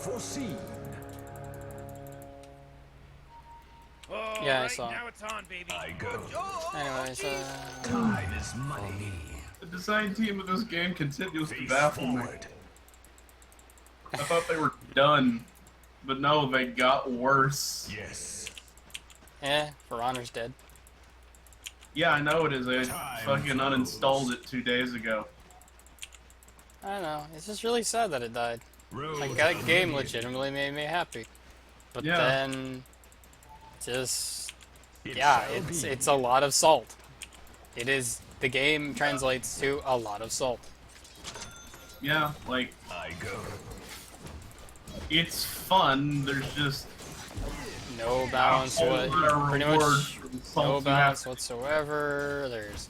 Unforeseen. Yeah, I saw. Now it's on, baby. I go. Anyways, Time is money. The design team of this game continues to Face baffle me. forward. I thought they were done, but no, they got worse. Yes. For Honor's dead. Yeah, I know it is. I fucking flows. uninstalled it 2 days ago. I don't know. It's just really sad that it died. Road Like, to that game oblivion. legitimately made me happy. But Yeah. then, just, It yeah, shall be. it's a lot of salt. It is, the game translates to a lot of salt. Yeah, like, I go. it's fun, there's just No balance, a whole lot of pretty rewards much for the no salt you have balance to- whatsoever. There's,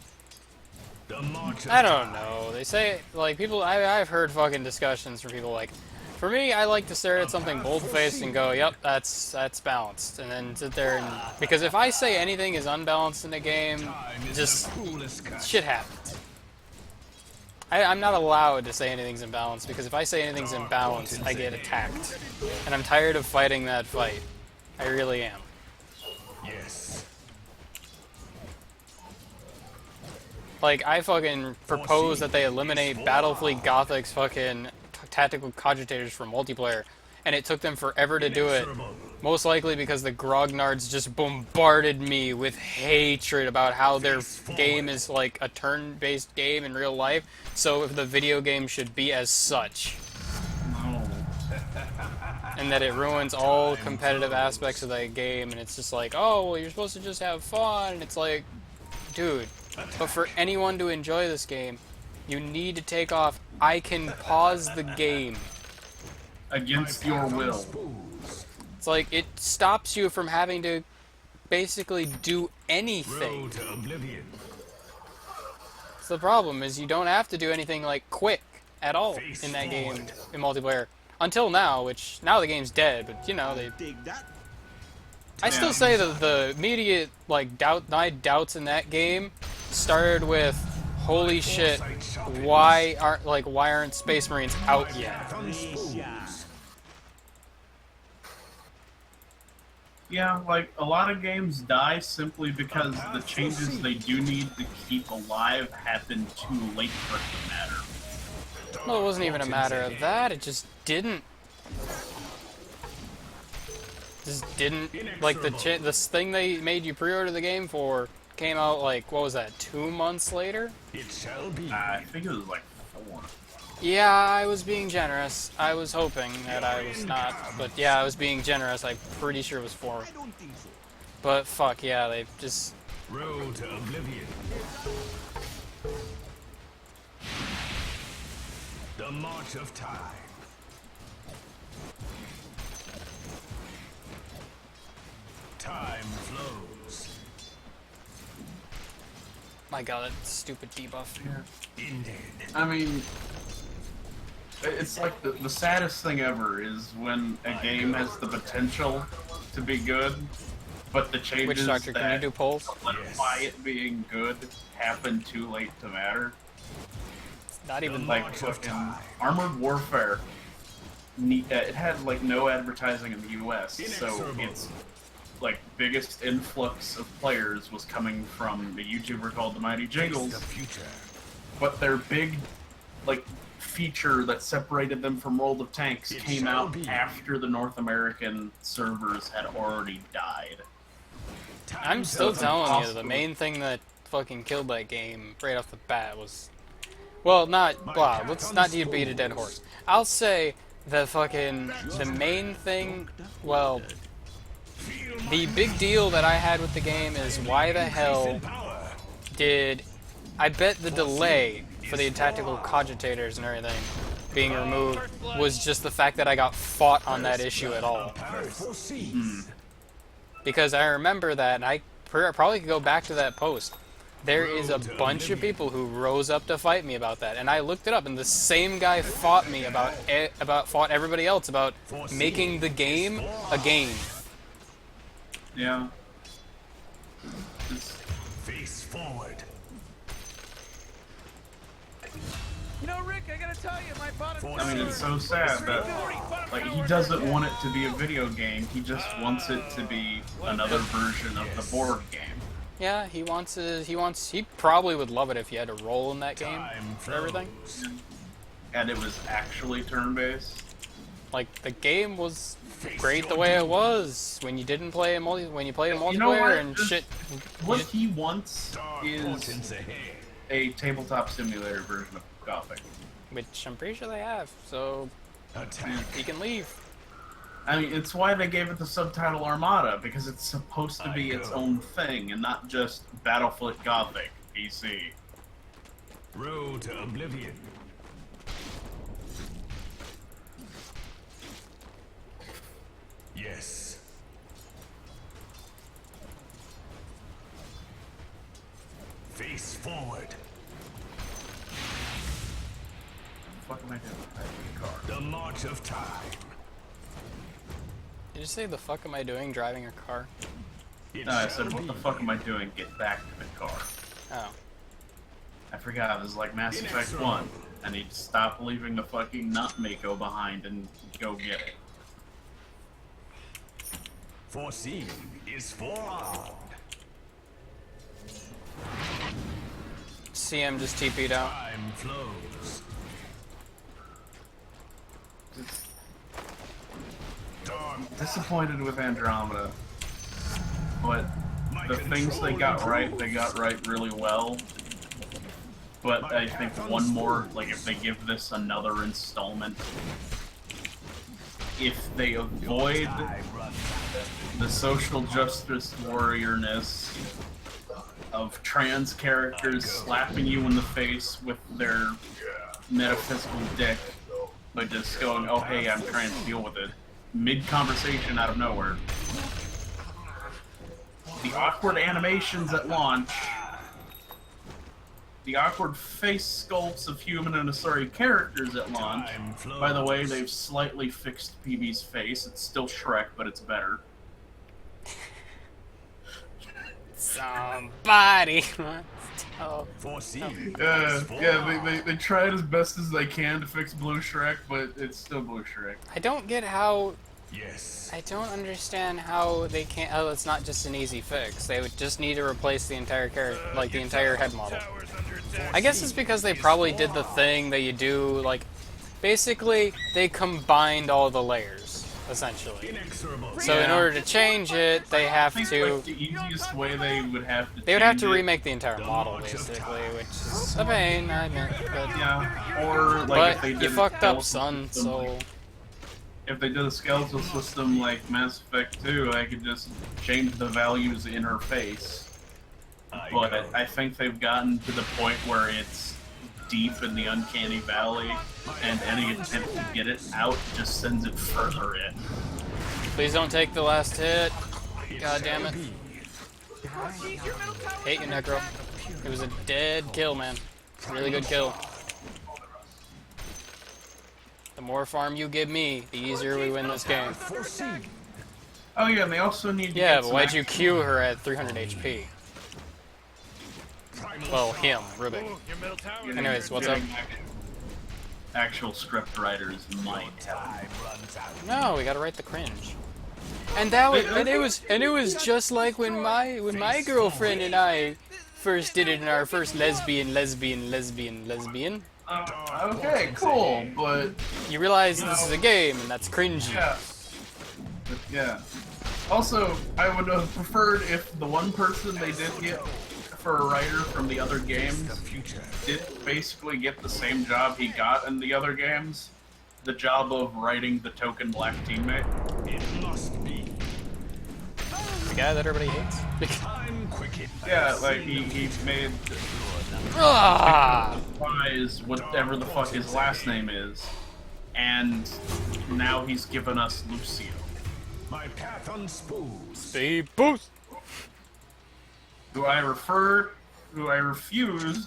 The march of I don't time. know. They say, like, people, I've heard fucking discussions from people like, for me, I like to stare at something bold-faced and go, yep, that's balanced. And then sit there and, because if I say anything is unbalanced in a game, Time is just the cruelest cut. shit happens. I'm not allowed to say anything's imbalanced, because if I say anything's imbalanced, I get attacked. And I'm tired of fighting that fight. I really am. Yes. Like, I fucking propose that they eliminate Battlefleet Gothic's fucking tactical cogitators from multiplayer, and it took them forever to do it. Inexorable. Most likely because the Grognards just bombarded me with hatred about how their game is like a turn-based game in real life, so if the video game should be as such. No. And that it ruins all competitive aspects of that game, and it's just like, oh, well, you're supposed to just have fun, and it's like, dude, but for anyone to enjoy this game, you need to take off, I can pause the game. Against your will. It's like, it stops you from having to basically do anything. Road to oblivion. So the problem is you don't have to do anything like quick at all Face in that game, forward. in multiplayer. Until now, which, now the game's dead, but you know, they... I still say that the immediate, like, my doubts in that game started with, holy shit, why aren't Space Marines out yet? On spools. Yeah, like, a lot of games die simply because the changes they do need to keep alive happen too late for it to matter. Well, it wasn't even a matter of that, it just didn't. Like, this thing they made you pre-order the game for came out, like, what was that, 2 months later? It shall be. I think it was like 4. Yeah, I was being generous. I was hoping that I was not, but yeah, I was being generous. I'm pretty sure it was 4. But fuck, yeah, they just... Road to oblivion. The march of time. Time flows. My god, that stupid debuff. Indeed. I mean, it's like the saddest thing ever is when a game has the potential to be good, but the changes Witch Doctor, can you do polls? solidify it being good happen too late to matter. Not even Like March of fucking time. Armored Warfare, it had like no advertising in the U.S., so Inexorable. its like biggest influx of players was coming from a YouTuber called The Mighty Face Jingles. the future. But their big, like, feature that separated them from World of Tanks It came shall out be. after the North American servers had already died. I'm still It's telling you, the impossible. main thing that fucking killed that game right off the bat was... Well, let's not beat a dead horse. I'll say the main thing, well, the big deal that I had with the game is why the hell did... I bet the delay for the tactical cogitators and everything being removed was just the fact that I got fought on that issue at all. Unforeseen. Because I remember that, and I probably could go back to that post. There is a bunch of people who rose up to fight me about that, and I looked it up, and the same guy fought me fought everybody else about making the game a game. Yeah. It's, Face forward. You know, Rick, I gotta tell you, my bottom I mean, it's so sad that, Like, he doesn't want it to be a video game, he just wants it to be another version of the board game. Yeah, he probably would love it if you had to roll in that game for everything. And it was actually turn-based. Like, the game was great the way it was when you didn't play when you played a multiplayer You know what? and shit. What he wants is a tabletop simulator version of Gothic. Which I'm pretty sure they have, so he can leave. I mean, it's why they gave it the subtitle Armada, because it's supposed to be its own thing, and not just Battlefield Gothic, PC. Road to oblivion. Yes. Face forward. What the fuck am I doing? I have a car. The march of time. Did you say the fuck am I doing driving a car? No, I said, what the fuck am I doing? Get back to the car. Oh. I forgot, it was like Mass Effect 1. I need to stop leaving the fucking nut Mako behind and go get it. Foreseen is forearmed. CM just TP'd out. Time flows. I'm disappointed with Andromeda, but the things they got right really well. But I think one more, like if they give this another installment, if they avoid the social justice warriorness of trans characters slapping you in the face with their metaphysical dick by just going, oh hey, I'm trans, deal with it, mid-conversation out of nowhere. The awkward animations at launch, the awkward face sculpts of human and Asari characters at launch. By the way, they've slightly fixed PB's face. It's still Shrek, but it's better. Somebody must tell. Foreseen. They tried as best as they can to fix Blue Shrek, but it's still Blue Shrek. I don't get how. Yes. I don't understand how they can't. Oh, it's not just an easy fix. They would just need to replace the entire character, like the entire head model. I guess it's because they probably did the thing that you do, like, basically they combined all the layers, essentially. Inexorable. So in order to change it, they have I think, to. like, the easiest way they would have to They would have to change it- remake the entire model, basically, which is a pain, I admit. But, Yeah, or like but if they did you a fucked up, skeletal son. system, So like, if they did a skeletal system like Mass Effect 2, I could just change the values in her face. But I think they've gotten to the point where it's deep in the uncanny valley, and any attempt to get it out just sends it further in. please don't take the last hit. God damn it. Hate you, Necro. It was a dead kill, man. Really good kill. The more farm you give me, the easier we win this game. Oh yeah, and they also need to Yeah, get but some why'd you queue her at 300 HP? Well, him, Rubik. Anyways, what's up? Actual script writers might have. No, we gotta write the cringe. And that was, and it was just like when my girlfriend and I first did it in our first lesbian. Okay, cool, but You realize this is a game and that's cringy. yeah. But, yeah. Also, I would have preferred if the one person they did get for a writer from the other games did basically get the same job he got in the other games. The job of writing the token black teammate. It must be. The guy that everybody hates. Time quicken. Yeah, like he made Ah! Wise, whatever the fuck his last name is, and now he's given us Lucio. My path unspoons. Speed boost. Who I refuse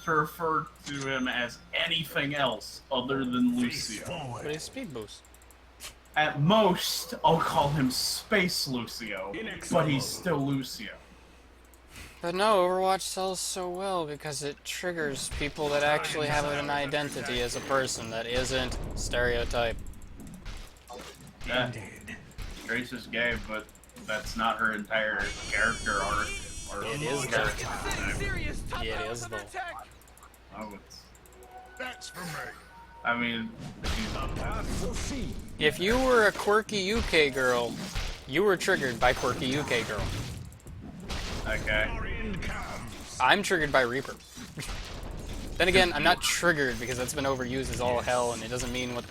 to refer to him as anything else other than Face Lucio. What forward. is speed boost? At most, I'll call him Space Lucio, but he's still Lucio. But no, Overwatch sells so well because it triggers people that actually have an identity as a person that isn't stereotype. Yeah. Grace is gay, but that's not her entire character arc. Or It is arc. though. Yeah, it is though. Oh, it's. That's for me. I mean, If you were a quirky UK girl, you were triggered by quirky UK girl. okay. I'm triggered by Reaper. Then again, I'm not triggered because that's been overused as all hell, and it doesn't mean what.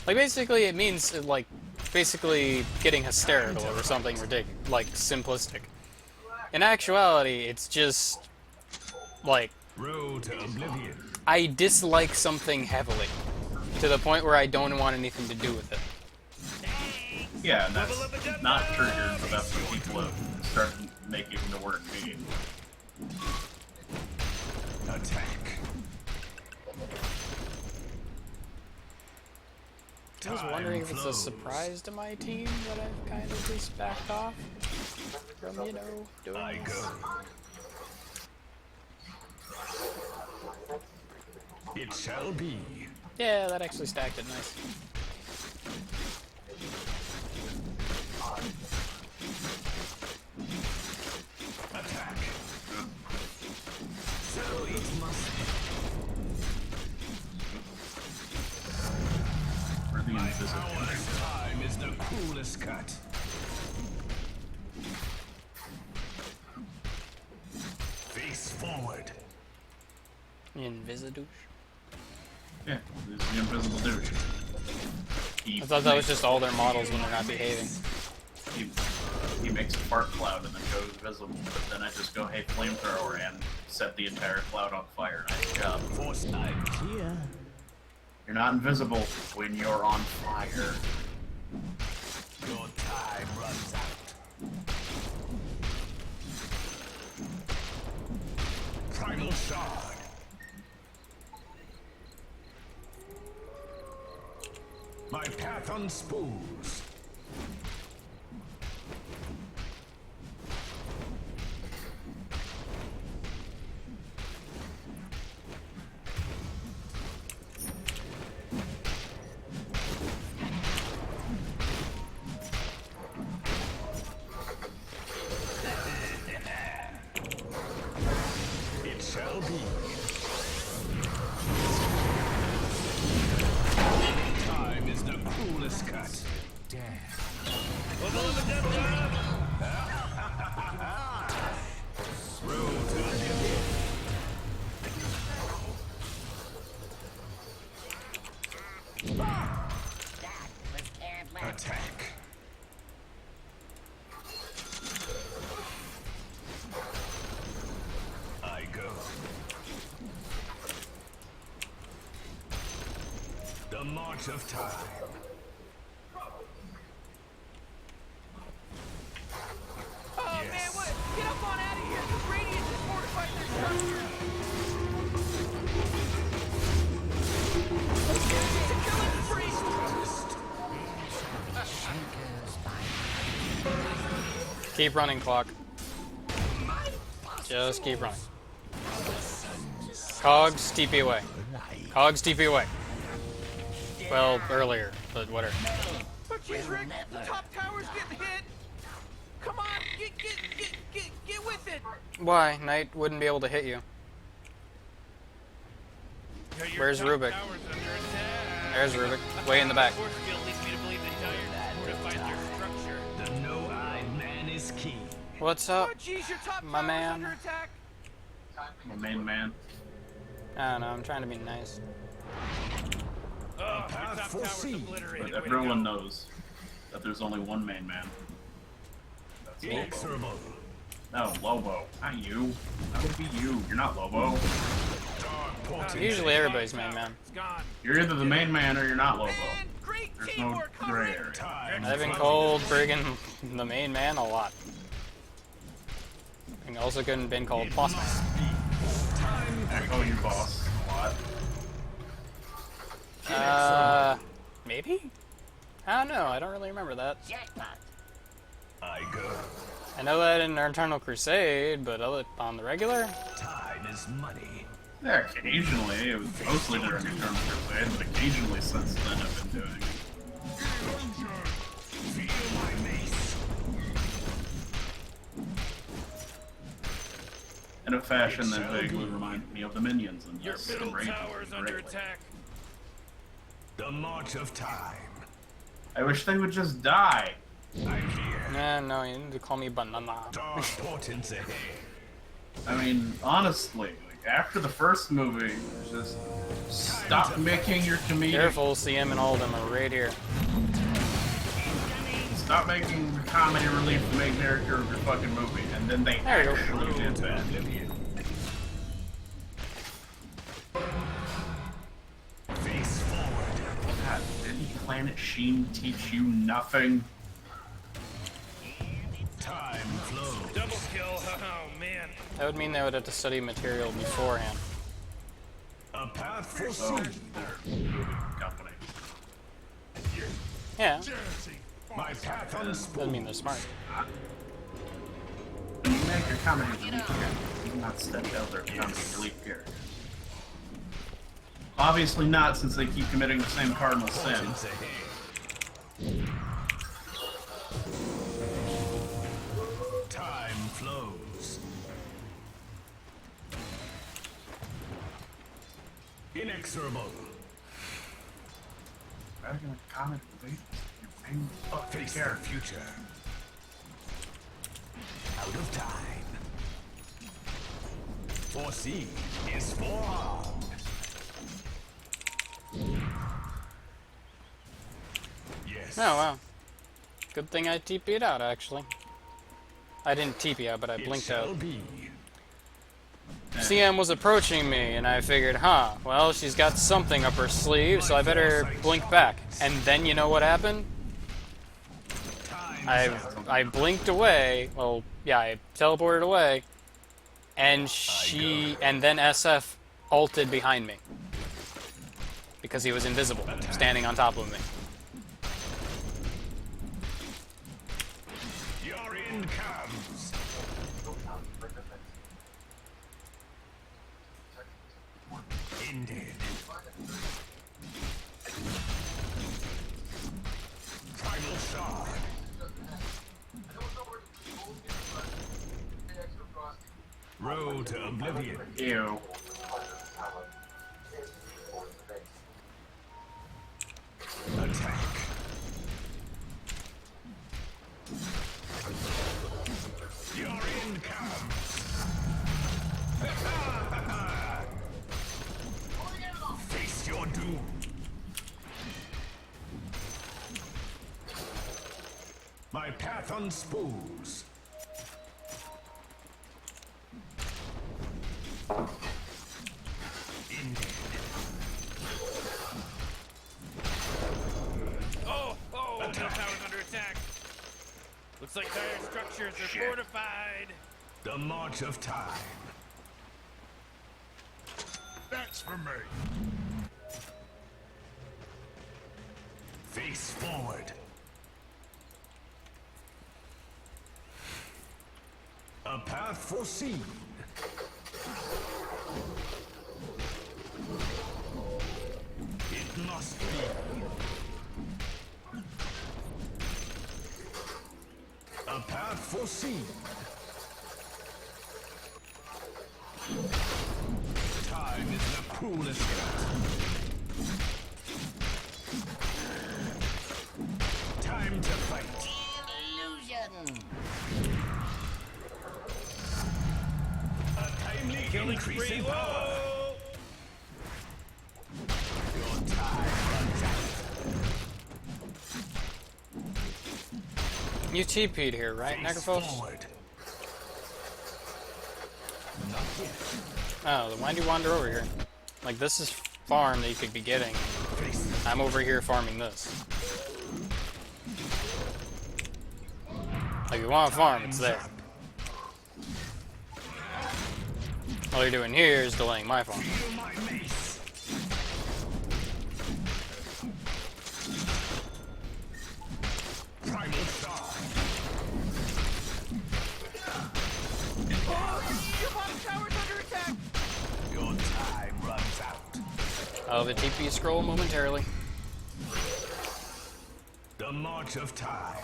Like, basically, it means, like, basically getting hysterical or something ridiculous, like, simplistic. In actuality, it's just, like, Road to oblivion. I dislike something heavily, to the point where I don't want anything to do with it. Yeah, and that's not triggered, but that's what people have started making the word mean. Attack. I was wondering if it's a surprise to my team that I've kind of just backed off from, you know, doing I this. go. It shall be. Yeah, that actually stacked it nice. Attack. So it must be. We're the My invisible. powerless time is the coolest cut. Face forward. Invisidouche. Yeah, this is the invisible douche. He I thought that was makes- just all their models when they're not behaving. He makes a fart cloud and then goes visible, but then I just go, hey, flamethrower, and set the entire cloud on fire. Nice job. Force I'm here. You're not invisible when you're on fire. Your time runs out. Primal shard. My path unspools. It shall be. Time is the coolest cut. Damn. Road to oblivion. Attack. I go. The march of time. Oh man, what? Get up on out of here! The radiant has fortified their structure! It's a killing spree! Keep running, clock. Just keep running. Cogs, TP away. Cogs, TP away. Well, earlier, but whatever. But she's Rick! The top tower's getting hit! Come on, get with it! Why? Knight wouldn't be able to hit you. Where's Rubik? There's Rubik. Way in the back. The no-eyed man is king. What's up? Oh jeez, your top My tower's man. under attack! My main man. I don't know, I'm trying to be nice. Path foreseen. But everyone knows that there's only one main man. That's Lobo. Inexorable. No, Lobo. Not you. That would be you. You're not Lobo. Dark portal. Usually everybody's main man. It's gone. You're either the main man or you're not Lobo. Man, great There's no teamwork, gray Humphrey. area. Time I've been runs called friggin' the main man a lot. And also couldn't been called boss man. I call you boss a lot. Maybe? I don't know, I don't really remember that. I go. I know that in Eternal Crusade, but on the regular? Time is money. Yeah, occasionally. It was mostly during Eternal Crusade, but occasionally since then I've been doing it. in a fashion that vaguely reminded me of the minions in Your this. middle great- tower's under greatly. attack. The march of time. I wish they would just die. I'm here. Nah, no, you need to call me banana. Dark portents ahead. I mean, honestly, like, after the first movie, just stop making your comedic. Careful, CM and all of them are right here. Stop making the comedy relief the main character of your fucking movie, and then they There you go. actually did that. Face forward. God, didn't Planet Sheen teach you nothing? Time flows. Double kill. Oh man. That would mean they would have to study material beforehand. A path for Oh, seed. company. Yeah, My path doesn't unspooled. mean they're smart. When you make a comedy relief character, you do not step out their comedy relief character. Obviously not, since they keep committing the same cardinal sin. Portents ahead. Time flows. Inexorable. Back in a comedy relief, your main fucking Face the character. future. Out of time. Foreseen is forearmed. Yes. Oh, wow. Good thing I TP'd out, actually. I didn't TP out, but I It blinked shall out. be. CM was approaching me, and I figured, well, she's got something up her sleeve, so I better blink back. And then you know what happened? I blinked away. Well, yeah, I teleported away, and then SF ulted behind me because he was invisible, standing on top of me. Your end comes. Ended. Primal shard. Road to oblivion. Ew. Attack. Your end comes. Face your doom. My path unspools. Ended. Oh, middle tower's under attack. Looks like dire structures are Shit. fortified. The march of time. That's for me. Face forward. A path foreseen. It must be. A path foreseen. Time is the cruelest cut. Time to fight. A timely increase in power. Your time runs out. You TP'd here, right, Face Necrophos? forward. Not yet. Oh, then why'd you wander over here? Like, this is farm that you could be getting. Face I'm over here farming this. Like, you want to farm, it's there. All you're doing here is delaying my farm. Feel my mace. Primal shard. Your bottom tower's under attack. Your time runs out. I'll have a TP scroll momentarily. The march of time.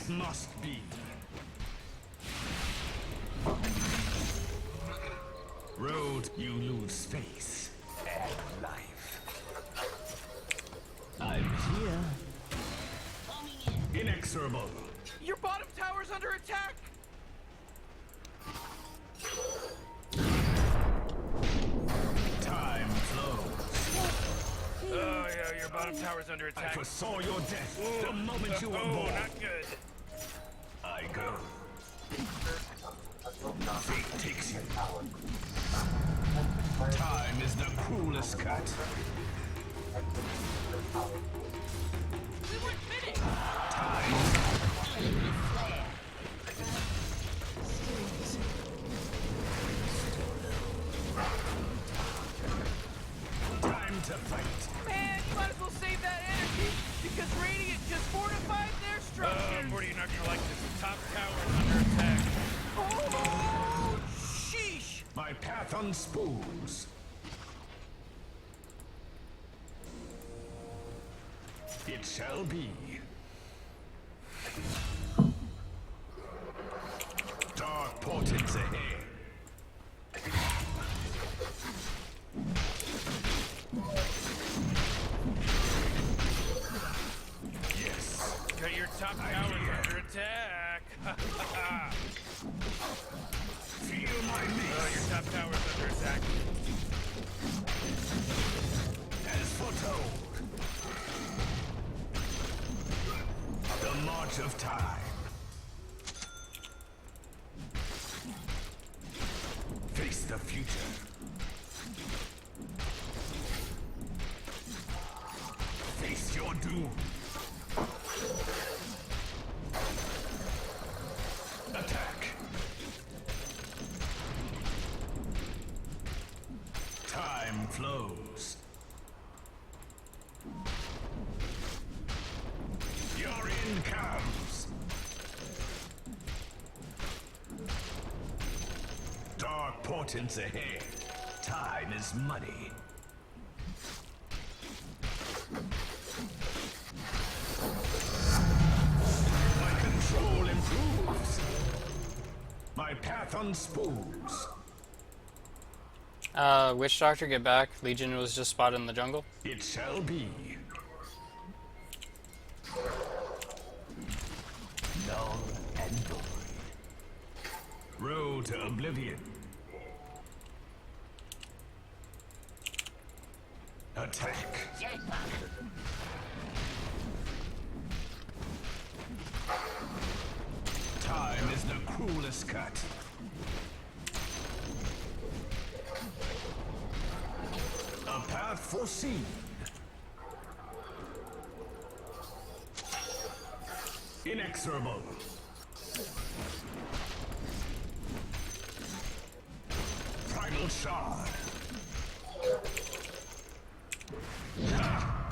It must be. Road, you lose face and life. I'm here. Inexorable. Your bottom tower's under attack! Time flows. Oh yeah, your bottom tower's under I attack. foresaw your death the moment you were born. Not good. I go. Fate takes you. Time is the cruelest cut. We weren't finished! Time to fight. Man, you might as well save that energy, because Radiant just fortified their structures! Morty, you're not gonna like this. Top tower is under attack. Oh, sheesh! My path unspools. It shall be. Dark portents ahead. Yes. Got your top tower under attack. Feel my mace. Your top tower is under attack. As foretold. The march of time. Face the future. Face your doom. Attack. Time flows. Your end comes. Dark portents ahead. Time is money. My control improves. My path unspools. Witch Doctor, get back. Legion was just spotted in the jungle. It shall be. Null and void. Road to oblivion. Attack. Time is the cruelest cut. A path foreseen. Inexorable. Primal shard. Ha!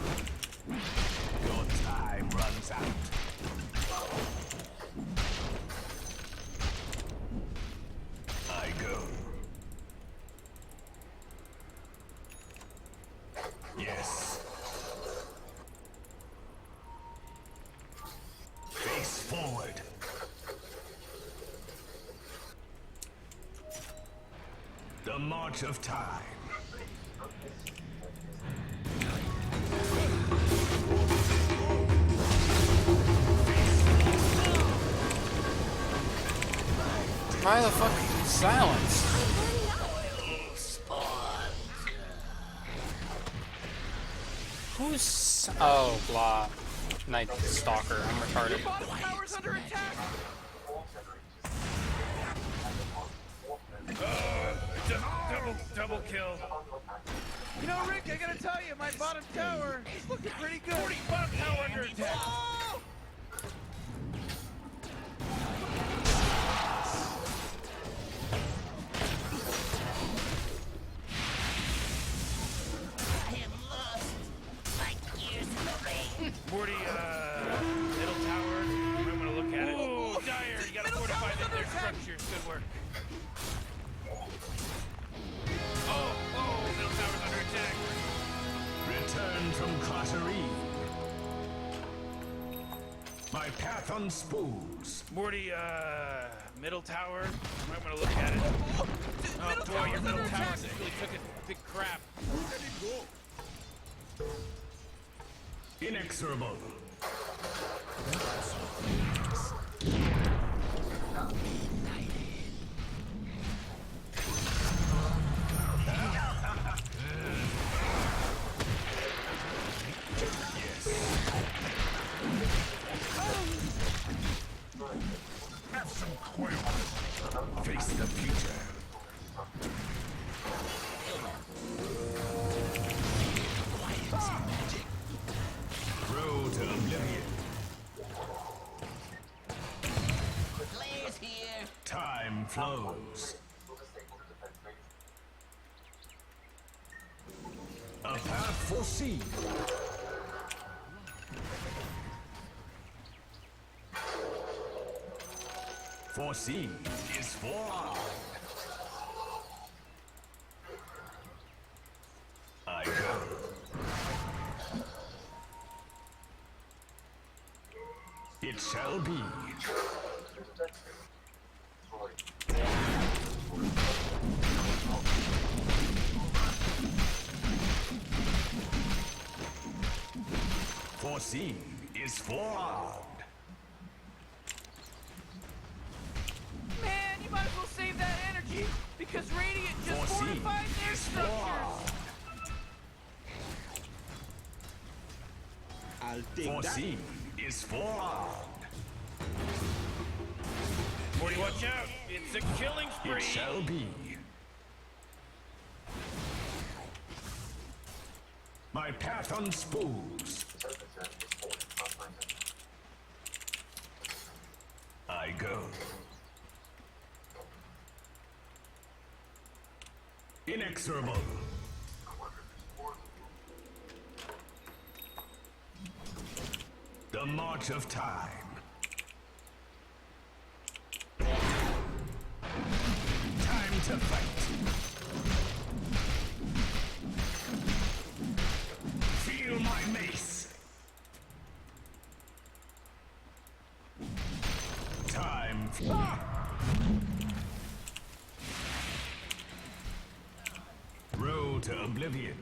Your time runs out. I go. Yes. Face forward. The march of time. Why the fuck silence? Who's... Oh, blah. Night Stalker. I'm retarded. Bottom tower's under attack! Double kill. You know, Rick, I gotta tell you, my bottom tower is looking pretty good. Bottom tower under attack. Oh! Morty, middle tower. You might want to look at it. Oh, dire. You gotta Middle fortify tower's under their attack. structures. Good work. Oh, middle tower's under attack. Return from Clattery. My path unspools. Morty, middle tower. You might want to look at it. Oh boy, your middle tower really took a big crap. Inexorable. Have some quail. Face the future. Road to oblivion. Players here. Time flows. A path foreseen. Foreseen is forearmed. I go. It shall be. Foreseen is forearmed. Man, you might as well save that energy because Radiant just Foreseen fortified their is structures. forearmed. I'll take that. Foreseen is forearmed. Morty, watch out! It's a killing It spree. shall be. My path unspools. I go. Inexorable. The march of time. Time to fight. Feel my mace. Time. Road to oblivion.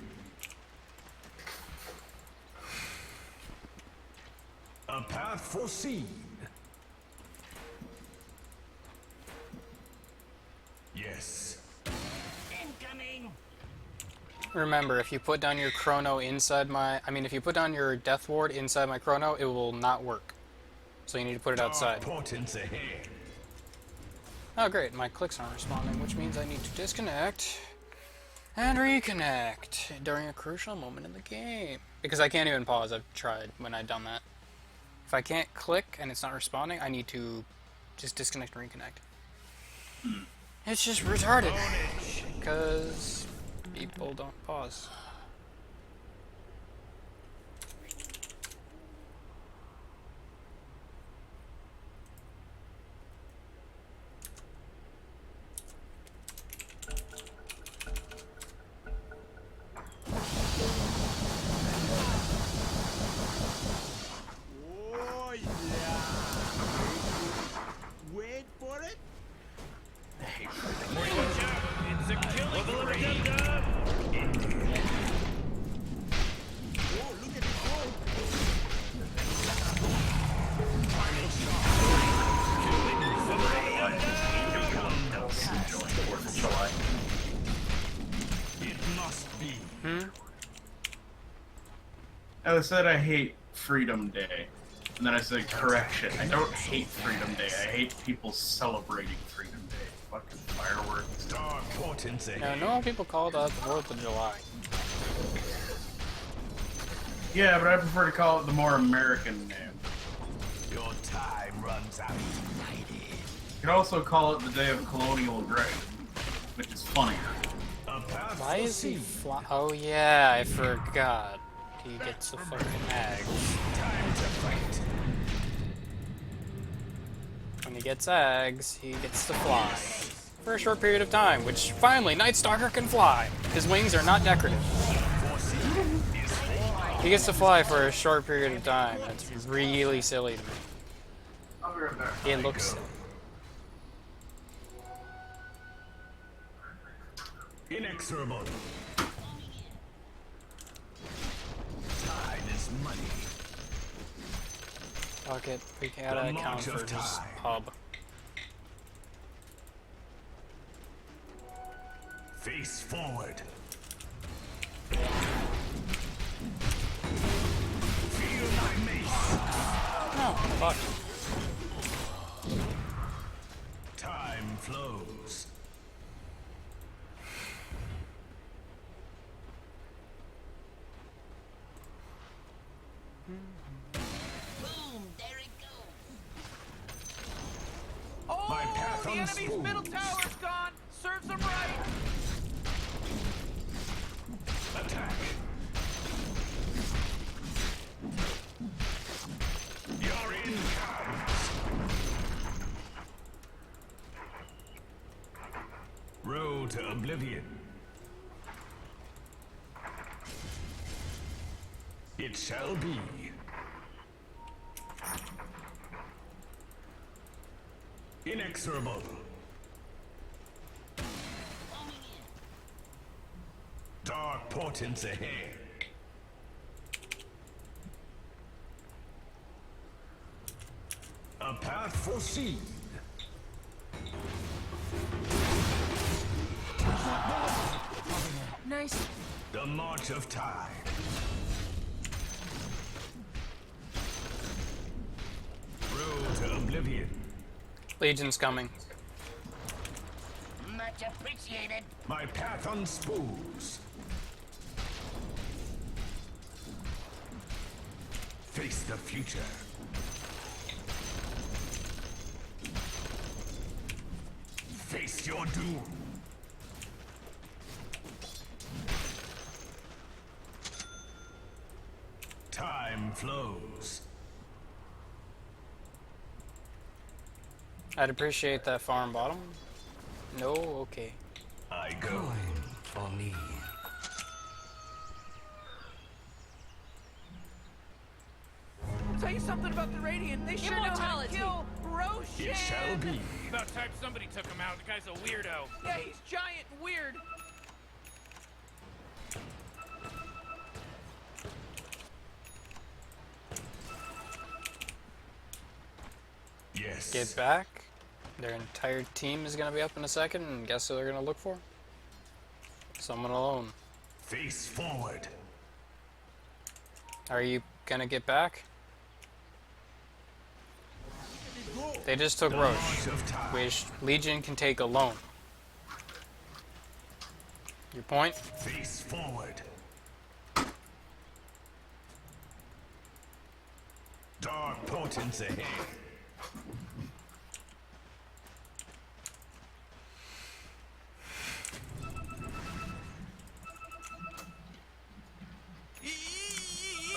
A path foreseen. Yes. Incoming. Remember, if you put down your chrono inside if you put down your death ward inside my chrono, it will not work. So you need to put it outside. Portents ahead. Oh great, my clicks aren't responding, which means I need to disconnect and reconnect during a crucial moment in the game. Because I can't even pause, I've tried when I've done that. If I can't click and it's not responding, I need to just disconnect and reconnect. It's just retarded. Because people don't pause. Oh yeah. Wait for it. Morty, watch out! It's a killing spree. Oh, look at it go. It must be. I said I hate Freedom Day. And then I said, correction, I don't hate Freedom Day. I hate people celebrating Freedom Day. Fucking fireworks. Dark portents Now, ahead. normal people call that the 4th of July. Yeah, but I prefer to call it the more American name. Your time runs out. You could also call it the Day of Colonial Aggression, which is funnier. A path Why is he foreseen. fly? Oh yeah, I forgot. He gets the fucking eggs. Time to fight. When he gets eggs, he gets to fly. For a short period of time, which finally, Night Stalker can fly. His wings are not decorative. He gets to fly for a short period of time. That's really silly to me. It looks silly. Inexorable. Time is money. Fuck it, we gotta account for his pub. Face forward. Feel my mace. Oh, fuck. Time flows. Boom, there it goes. My Oh, path the enemy's unspooled. middle tower's gone. Serves them right. Attack. You're in comes. Road to oblivion. It shall be. Inexorable. Dark portents ahead. A path foreseen. Nice. The march of time. Road to oblivion. Legion's coming. Much appreciated. My path unspools. Face the future. Face your doom. Time flows. I'd appreciate that farm bottom. No, okay. I go. For me. I'll tell you something about the Radiant. They sure know how to kill Roshan. It shall be. About time somebody took him out. The guy's a weirdo. Yeah, he's giant and weird. Yes. Get back. Their entire team is gonna be up in a second, and guess who they're gonna look for? Someone alone. Face forward. Are you gonna get back? They just took Roche, March of time. which Legion can take alone. Your point? Face forward. Dark portents ahead.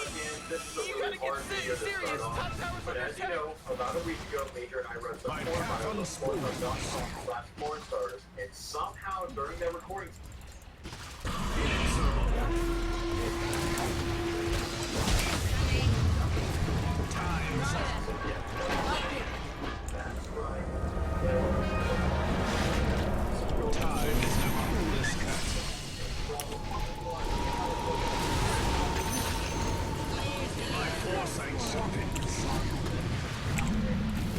You gotta get serious. Top tower's under attack. About a week ago, Major and I read some My forum path on unspooled. porn stars, and somehow during their recordings, Time's up. Time is the coolest cut. My foresight sharpens.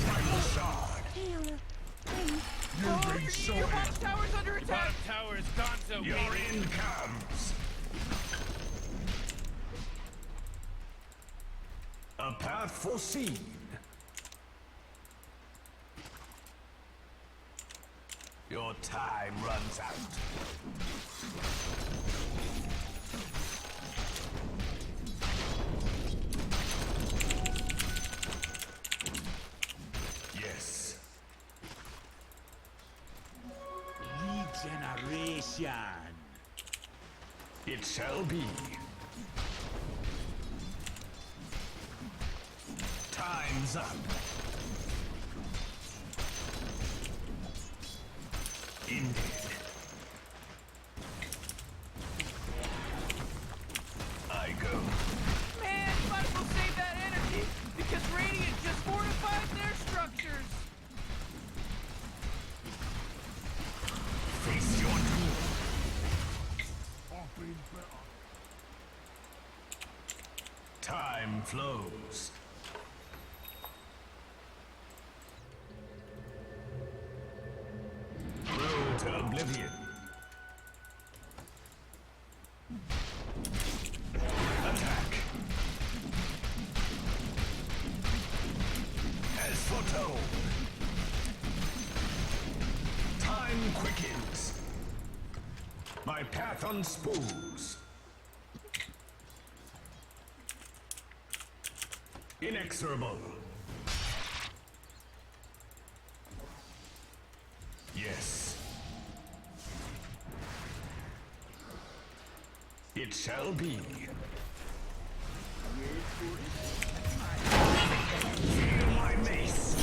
Primal shard. You've been Your sorted. bottom tower's under attack. Bottom tower is gone, so Your baby. end comes. A path foreseen. Your time runs out. Yes. Regeneration. It shall be. Time's up. Ended. I go. Man, might as well save that energy because Radiant just fortified their structure. Time flows. Road to oblivion. Attack. As foretold. Time quickens. My path unspools. Inexorable. Yes. It shall be. Feel my mace.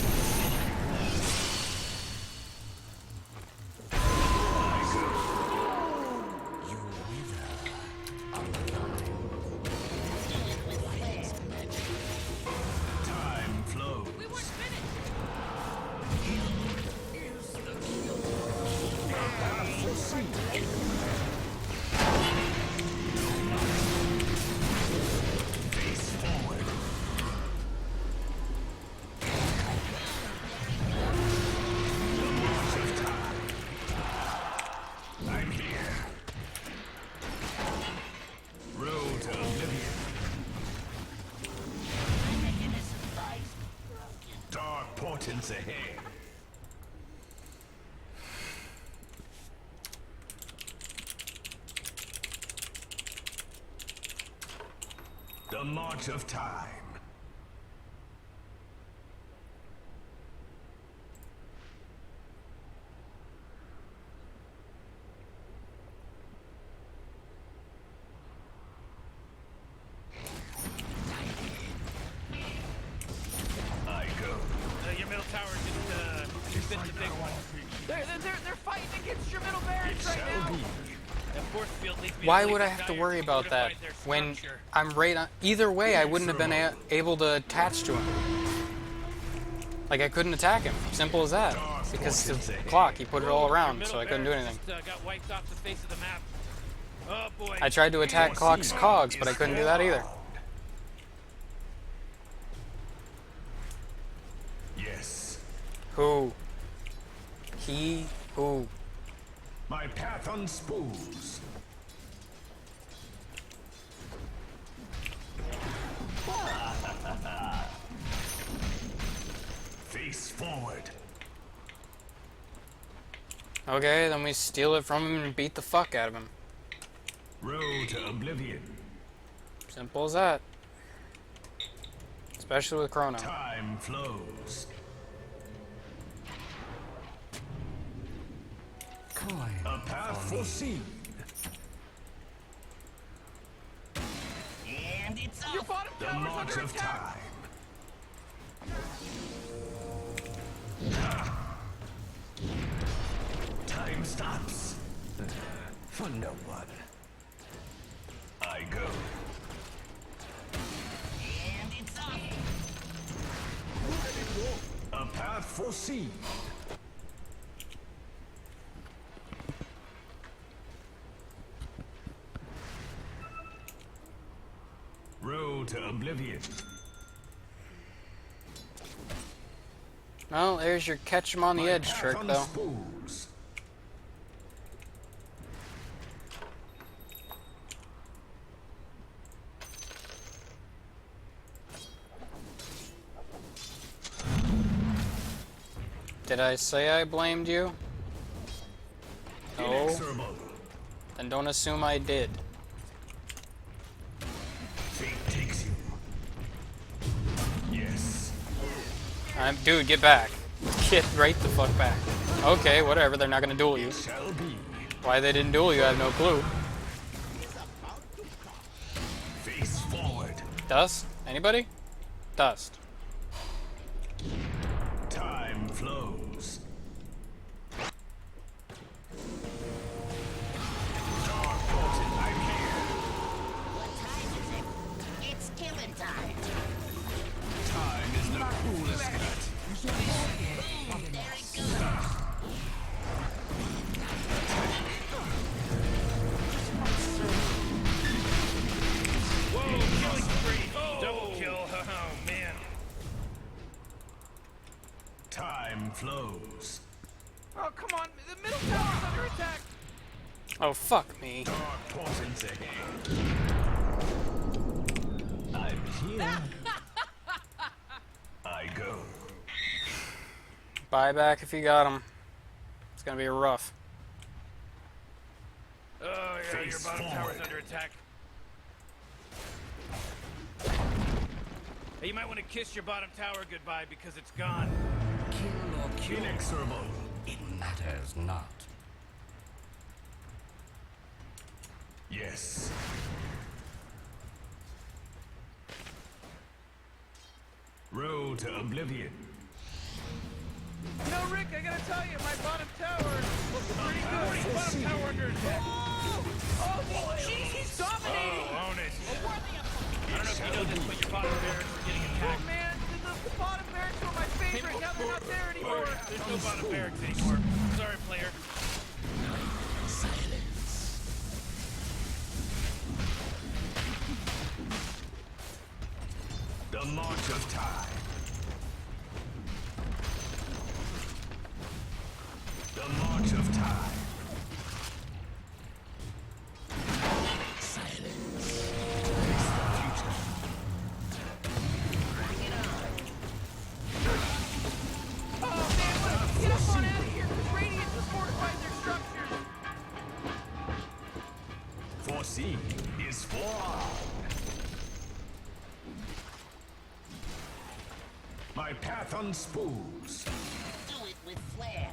Time flows. We weren't finished. Face forward. The march of time. I'm here. Road to oblivion. Dark portents ahead. The march of time. I go. Your middle tower just been the big one. They're fighting against your middle barracks right Shall now. be. That force field leads me Why to would I believe have to Dire worry about that fortified their when structure. I'm right on... Either way, I wouldn't have been able to attach to him. Like, I couldn't attack him. Simple as that. Because the clock, he put it all Your around, middle so I couldn't do barracks anything. just, got wiped off the face of the map. Oh boy. I tried to attack Clock's cogs, but I couldn't do that either. Yes. Who? He? Who? My path unspools. Face forward. Okay, then we steal it from him and beat the fuck out of him. Road to oblivion. Simple as that. Especially with Chrono. Time flows. A path foreseen. And it's Your off. bottom The tower's march under of attack. time. Time stops. For no one. I go. And it's off. A path foreseen. Road to oblivion. Well, there's your catch him on the edge trick, though. Unspools. Did I say I blamed you? No. Inexorable. Then don't assume I did. Fate takes you. Yes. Dude, get back. Get right the fuck back. Okay, whatever, they're not gonna duel you. Shall be. Why they didn't duel you, I have no clue. Face forward. Dust? Anybody? Dust. Time flows. Dark Portent, I'm here. What time is it? It's killing time. Time is the coolest cut. Boom, there it goes. flows. Oh, come on. The middle tower's under attack. Oh, fuck me. Dark portents ahead. I'm here. I go. Buy back if you got him. It's gonna be rough. Oh, yeah, your Face bottom tower's forward. under attack. Hey, you might want to kiss your bottom tower goodbye because it's gone. Kill or kill. Inexorable. It matters not. Yes. Road to oblivion. You know, Rick, I gotta tell you, my bottom tower is looking pretty good. Bottom tower under attack. Oh, jeez, he's dominating. Oh, own it. I don't know if you know this, but your bottom barracks are getting Oh, attacked. man, the bottom barracks were my favorite. Now they're not there anymore. There's no bottom barracks anymore. Sorry, player. The march of time. The march of time. Oh, man, let's get up on out of here, because Radiance has fortified their structures. Foreseen is forearmed. My path unspools. Do it with flair.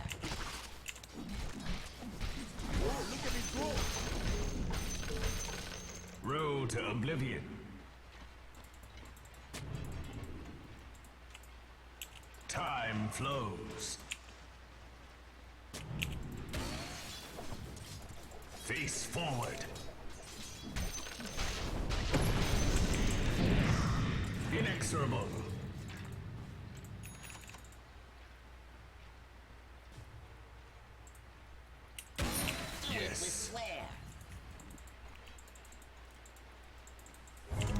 Road to oblivion. Time flows. Face forward. Inexorable. Do it with Yes. flair.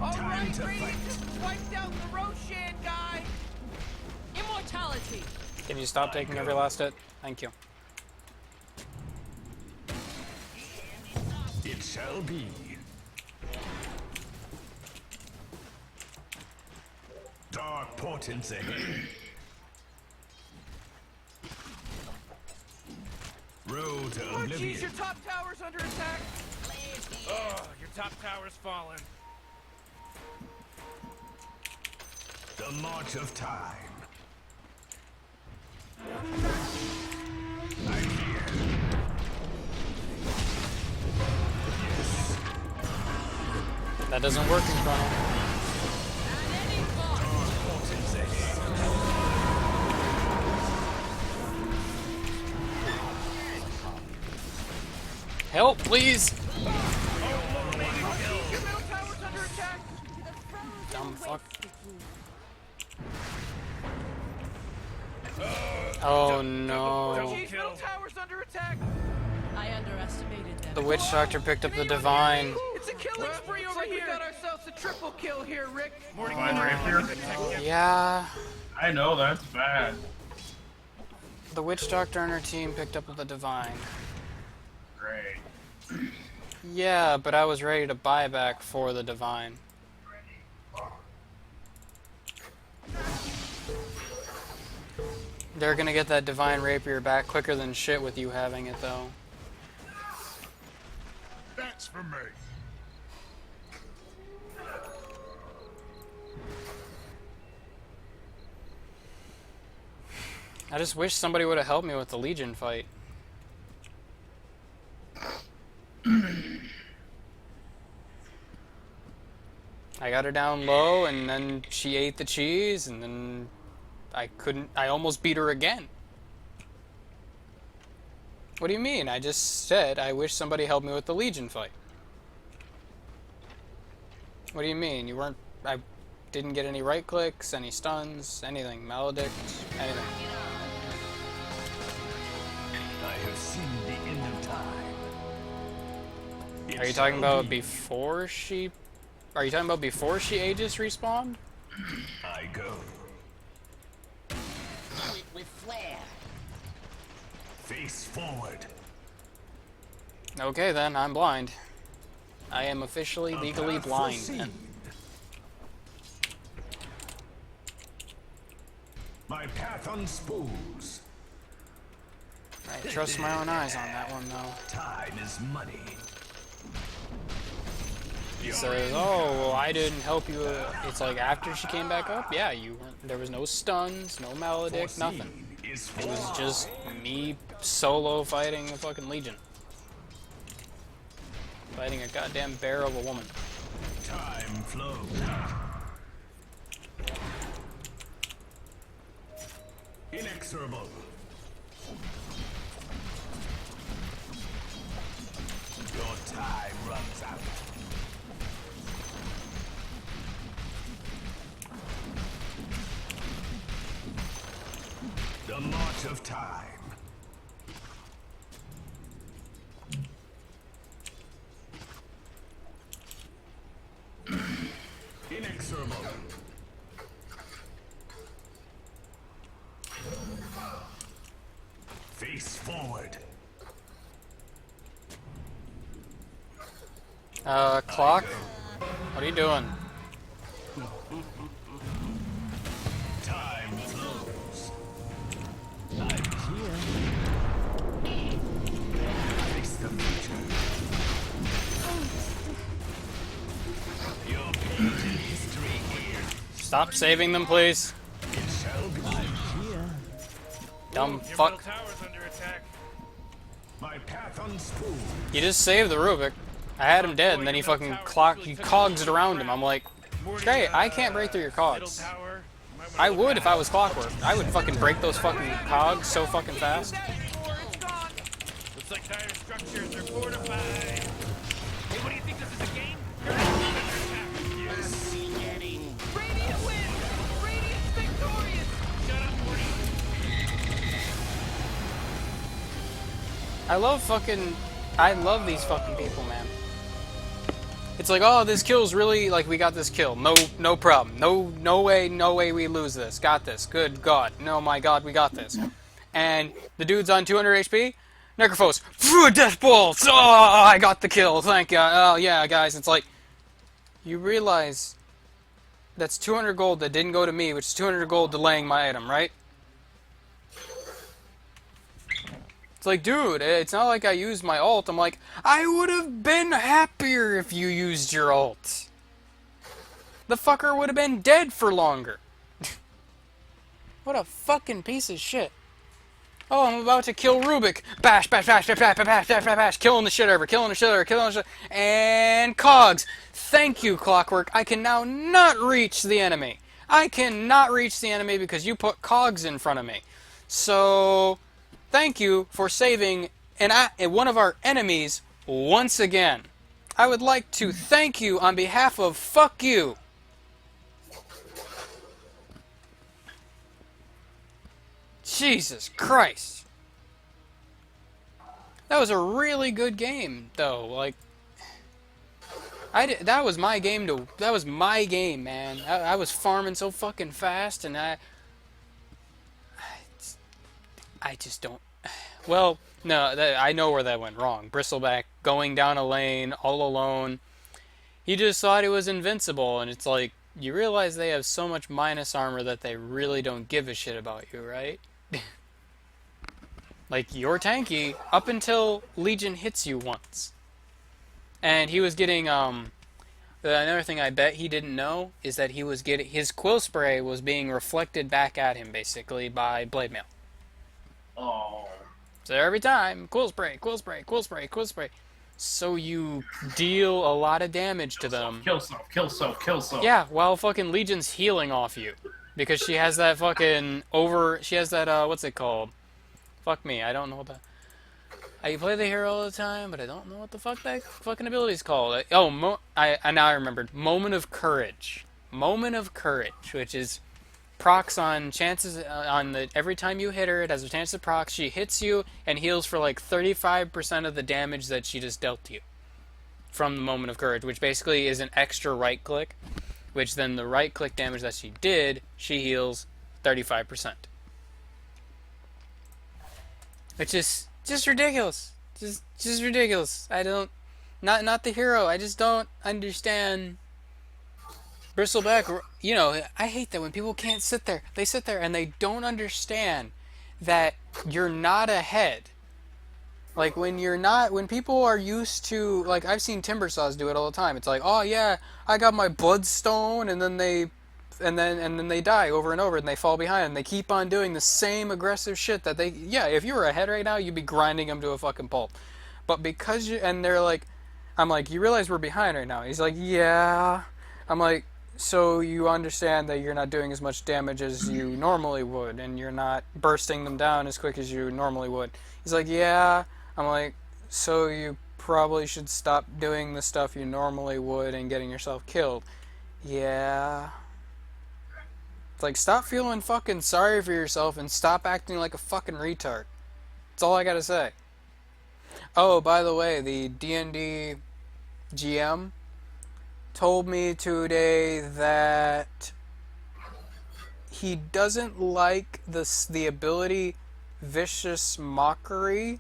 All Time right, to Radiance fight. just wiped out the Roshan guy. Immortality. Can you stop taking every last hit? Thank you. It shall be. Dark portents ahead. Road to Oh, jeez, oblivion. your top tower's under attack. Oh, your top tower's fallen. The march of time. I'm here. Yes. That doesn't work, Infernal. Dark portents ahead. Help, please! Your middle tower's under attack. Dumb fuck. Oh no. Jeez, middle tower's under attack. I underestimated them. The witch doctor picked up the divine. It's a killing spree over here. We got ourselves a triple kill here, Rick. Divine Rapier? Yeah. I know, that's bad. The witch doctor and her team picked up the divine. Great. Yeah, but I was ready to buy back for the divine. They're gonna get that divine rapier back quicker than shit with you having it, though. That's for me. I just wish somebody would have helped me with the Legion fight. I got her down low, and then she ate the cheese, and then I almost beat her again. What do you mean? I just said I wish somebody helped me with the Legion fight. What do you mean? I didn't get any right clicks, any stuns, anything, maledict, anything. I have seen the end of time. It Are you talking shall about be. before she... Are you talking about before she Aegis respawned? I go. Do it with with flair. Face forward. Okay then, I'm blind. I am officially legally About to blind. proceed. My path unspoons. I trust my own eyes on that one though. Time is money. He says, "Oh, well, I didn't help you." It's like after she came back up, yeah, you weren't. There was no stuns, no maledict, nothing. Is It was for just me solo fighting a fucking legion, fighting a goddamn bear of a woman. time flows. Inexorable. Your time runs out. The march of time. Inexorable. Face forward. Clock? What are you doing? Time flows. I'm here. Face the future. Your page in history here. Stop saving them, please. It shall be. Dumb Your fuck. middle tower's under attack. My path unspooled. You just saved the Rubik. I had him dead, and then he fucking he cogs it around him. I'm like, okay, I can't break through your Middle cogs. tower. Might wanna I look would at if I was Clockwork. I would fucking break those fucking cogs so fucking fast. It's gone. Looks like dire structures are fortified. Hey, what do you think? This is a game? Your enemy's under attack. Radiant wins! Radiant's victorious! Shut up, Morty. I love these fucking people, man. It's like, oh, this kill's really, like, we got this kill. No problem. No way we lose this. Got this. Good God. No, my God, we got this. And the dude's on 200 HP. Necrophos. Death balls. Oh, I got the kill. Thank you. Oh, yeah, guys. It's like, you realize that's 200 gold that didn't go to me, which is 200 gold delaying my item, right? It's like, dude, it's not like I used my ult. I'm like, I would have been happier if you used your ult. The fucker would have been dead for longer. What a fucking piece of shit. Oh, I'm about to kill Rubik. Bash, bash, bash, bash, bash, bash, bash, bash, bash. Killing the shit over, killing the shit over, killing the shit. And cogs. Thank you, Clockwork. I can now not reach the enemy. I cannot reach the enemy because you put cogs in front of me. So, thank you for saving one of our enemies once again. I would like to thank you on behalf of fuck you. Jesus Christ. That was a really good game, though. Like, that was my game, man. I was farming so fucking fast, and I just don't. Well, no, I know where that went wrong. Bristleback going down a lane all alone. He just thought he was invincible, and it's like, you realize they have so much minus armor that they really don't give a shit about you, right? Like, you're tanky up until Legion hits you once. And he was getting, another thing I bet he didn't know is that he was getting, his quill spray was being reflected back at him, basically, by blade mail. Oh. So every time, quill spray, quill spray, quill spray, quill spray. So you deal a lot of damage to them. Kill self, kill self, kill self. Yeah, while fucking Legion's healing off you. Because she has that fucking she has that, what's it called? Fuck me, I don't know what the... I play the hero all the time, but I don't know what the fuck that fucking ability's called. Oh, now I remembered. Moment of Courage. Moment of Courage, which is procs on chances on the every time you hit her, it has a chance to proc. She hits you and heals for like 35% of the damage that she just dealt to you from the Moment of Courage, which basically is an extra right click, which then the right click damage that she did, she heals 35%. It's just ridiculous. Just ridiculous. I don't, not the hero. I just don't understand. Bristleback, you know, I hate that when people can't sit there. They sit there and they don't understand that you're not ahead. Like when people are used to, like I've seen Timbersaws do it all the time. It's like, oh yeah, I got my bloodstone, and then they die over and over, and they fall behind, and they keep on doing the same aggressive shit that they, yeah, if you were ahead right now, you'd be grinding them to a fucking pulp. But because you, and they're like, I'm like, you realize we're behind right now? He's like, yeah. I'm like, so you understand that you're not doing as much damage as you normally would, and you're not bursting them down as quick as you normally would. He's like, yeah. I'm like, so you probably should stop doing the stuff you normally would and getting yourself killed. Yeah. It's like, stop feeling fucking sorry for yourself and stop acting like a fucking retard. That's all I gotta say. Oh, by the way, the D&D GM told me today that he doesn't like the ability Vicious Mockery,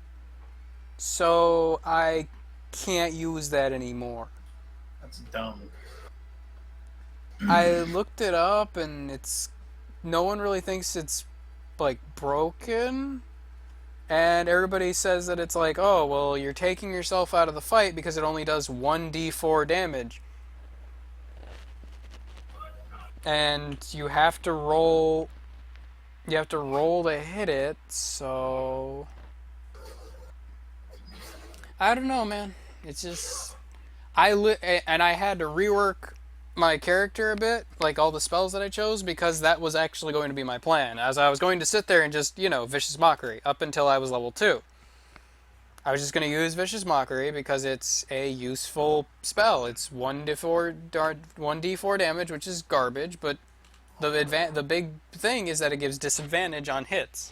so I can't use that anymore. That's dumb. I looked it up, and no one really thinks it's like broken, and everybody says that it's like, oh well, you're taking yourself out of the fight because it only does 1d4 damage, and you have to roll to hit it. So I don't know, man. It's just and I had to rework my character a bit, like all the spells that I chose, because that was actually going to be my plan. As I was going to sit there and just, Vicious Mockery up until I was level 2. I was just going to use Vicious Mockery because it's a useful spell. It's 1d4 damage, which is garbage, but the big thing is that it gives disadvantage on hits.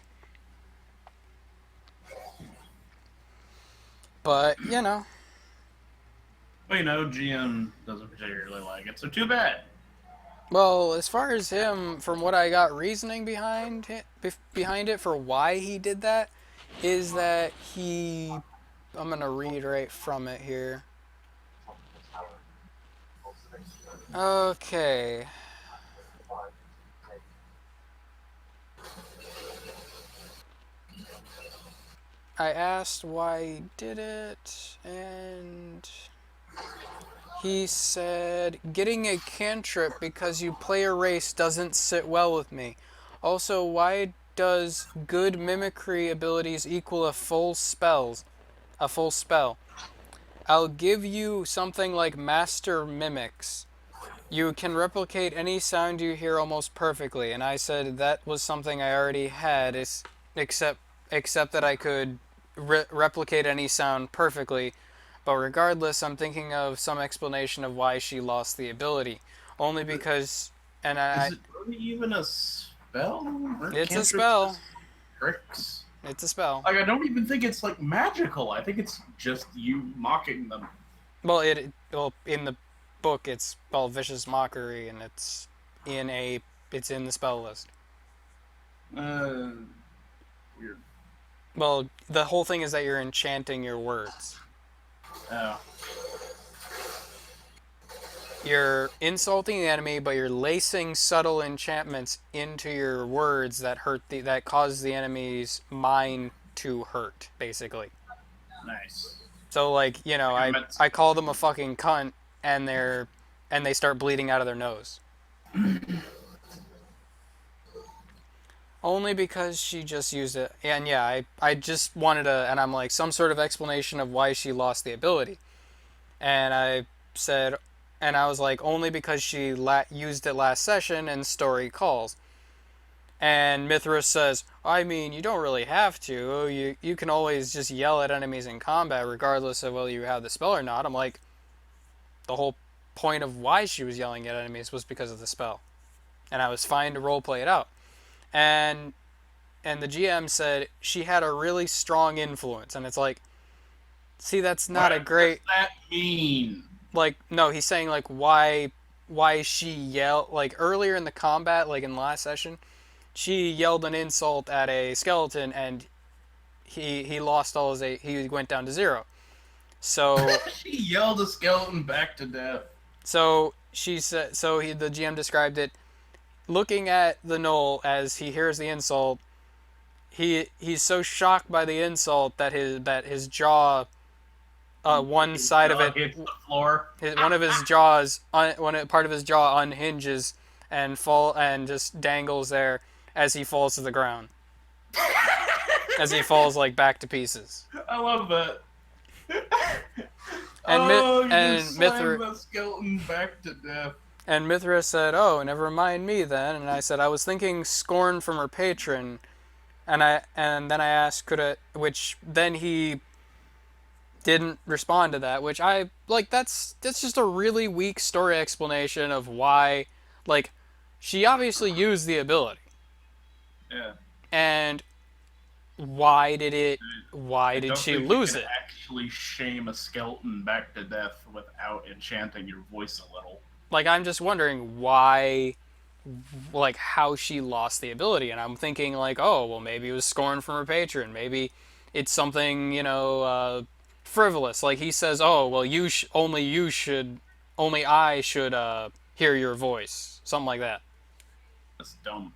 But, Well, GM doesn't particularly like it, so too bad. Well, as far as him, from what I got reasoning behind it for why he did that, is that I'm going to read right from it here. Okay. I asked why he did it, and he said, getting a cantrip because you play a race doesn't sit well with me. Also, why does good mimicry abilities equal a full spell? I'll give you something like Master Mimics. You can replicate any sound you hear almost perfectly. And I said that was something I already had, except that I could replicate any sound perfectly. But regardless, I'm thinking of some explanation of why she lost the ability. Only because... Is it really even a spell? It's a spell. Tricks? It's a spell. Like, I don't even think it's, like, magical. I think it's just you mocking them. Well, in the book, it's called Vicious Mockery, and it's in the spell list. Weird. Well, the whole thing is that you're enchanting your words. Oh. You're insulting the enemy, but you're lacing subtle enchantments into your words that that cause the enemy's mind to hurt, basically. Nice. So, like, I call them a fucking cunt, and they start bleeding out of their nose. Only because she just used it. And yeah, I just wanted and I'm like, some sort of explanation of why she lost the ability. And I said, and I was like, only because she used it last session and story calls. And Mithras says, I mean, you don't really have to. You can always just yell at enemies in combat regardless of whether you have the spell or not. I'm like, the whole point of why she was yelling at enemies was because of the spell. And I was fine to roleplay it out. And the GM said she had a really strong influence. And it's like, see, that's not a great... What does that mean? Like, no, he's saying, like, why she yelled... Like, earlier in the combat, like, in the last session, she yelled an insult at a skeleton, and he lost all his he went down to 0. So She yelled a skeleton back to death. so she said the GM described it, looking at the gnoll as he hears the insult. He's so shocked by the insult that his jaw, one side of it hits the floor. one of his jaws, part of his jaw unhinges and just dangles there as he falls to the ground. As he falls like back to pieces. I love that. And you slammed the skeleton back to death. And Mithra said, "Oh, never mind me then." And I said, "I was thinking scorn from her patron." And then I asked, which then he didn't respond to that, which I like. That's just a really weak story explanation of why, like, she obviously used the ability. Yeah. And why did she lose it? Actually shame a skeleton back to death without enchanting your voice a little. Like, I'm just wondering why, like, how she lost the ability. And I'm thinking, like, oh, well, maybe it was scorn from her patron. Maybe it's something, frivolous. Like, he says, oh, well, only I should hear your voice. Something like that. That's dumb.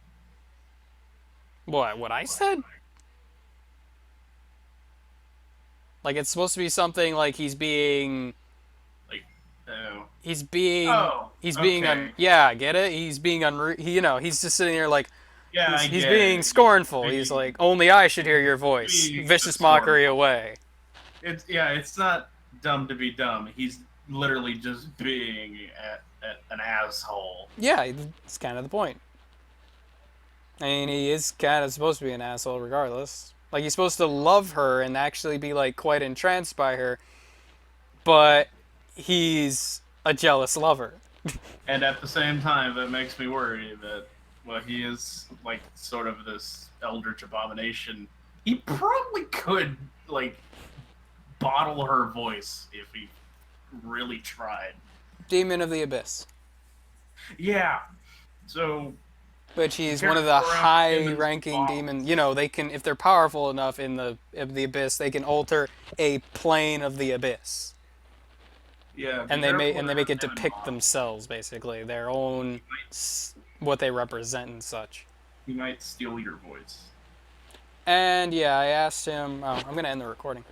What I said? Like, it's supposed to be something like he's being... He's being... yeah, get it? He's being he's just sitting there like... Yeah, he's being scornful. He's like, only I should hear your voice. Vicious mockery away. It's not dumb to be dumb. He's literally just being an asshole. Yeah, it's kind of the point. I mean, he is kind of supposed to be an asshole regardless. Like, he's supposed to love her and actually be, like, quite entranced by her. But he's a jealous lover. And at the same time, that makes me worry that, well, he is, like, sort of this eldritch abomination. He probably could, like, bottle her voice if he really tried. Demon of the Abyss. Yeah. So... Which he's one of the high-ranking demons. You know, they can, if they're powerful enough in the Abyss, they can alter a plane of the Abyss. Yeah, and they make it depict themselves, basically, their own, what they represent and such. He might steal your voice. And yeah, I asked him. Oh, I'm gonna end the recording.